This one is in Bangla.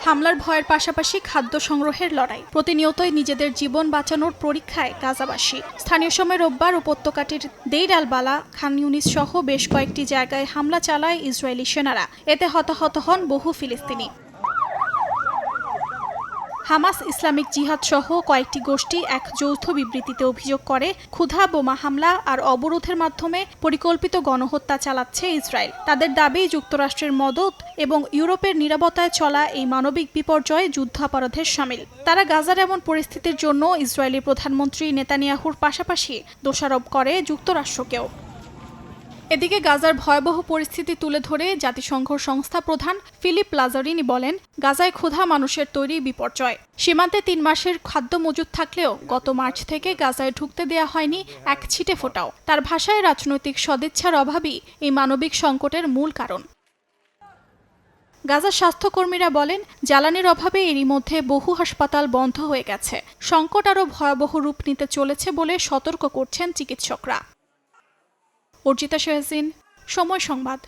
হামলার ভয়ের পাশাপাশি খাদ্য সংগ্রহের লড়াই, প্রতিনিয়তই নিজেদের জীবন বাঁচানোর পরীক্ষায় গাজাবাসী। স্থানীয় সময় রোববার উপত্যকাটির দেইর আল বালা, খান ইউনিস সহ বেশ কয়েকটি জায়গায় হামলা চালায় ইসরায়েলি সেনারা। এতে হতাহত হন বহু ফিলিস্তিনি। হামাস, ইসলামিক জিহাদ সহ কয়েকটি গোষ্ঠী এক যৌথ বিবৃতিতে অভিযোগ করে, ক্ষুধা, বোমা হামলা আর অবরোধের মাধ্যমে পরিকল্পিত গণহত্যা চালাচ্ছে ইসরায়েল। তাদের দাবি, যুক্তরাষ্ট্রের মদত এবং ইউরোপের নিরাপত্তায় চলা এই মানবিক বিপর্যয় যুদ্ধাপরাধের শামিল। তারা গাজার এমন পরিস্থিতির জন্য ইসরায়েলি প্রধানমন্ত্রী নেতানিয়াহুর পাশাপাশি দোষারোপ করে যুক্তরাষ্ট্রকেও। এদিকে গাজার ভয়াবহ পরিস্থিতি তুলে ধরে জাতিসংঘ সংস্থা প্রধান ফিলিপ লাজারিনি বলেন, গাজায় ক্ষুধা মানুষের তৈরি বিপর্যয়। সীমান্তে 3 মাসের খাদ্য মজুদ থাকলেও গত মার্চ থেকে গাজায় ঢুকতে দেয়া হয়নি এক ছিটে ফোঁটাও। তার ভাষায়, রাজনৈতিক সদিচ্ছার অভাবই এই মানবিক সংকটের মূল কারণ। গাজার স্বাস্থ্যকর্মীরা বলেন, জ্বালানির অভাবে এরই মধ্যে বহু হাসপাতাল বন্ধ হয়ে গেছে। সংকট আরও ভয়াবহ রূপ নিতে চলেছে বলে সতর্ক করছেন চিকিৎসকরা। অর্জিতা শাহসিন, সময় সংবাদ।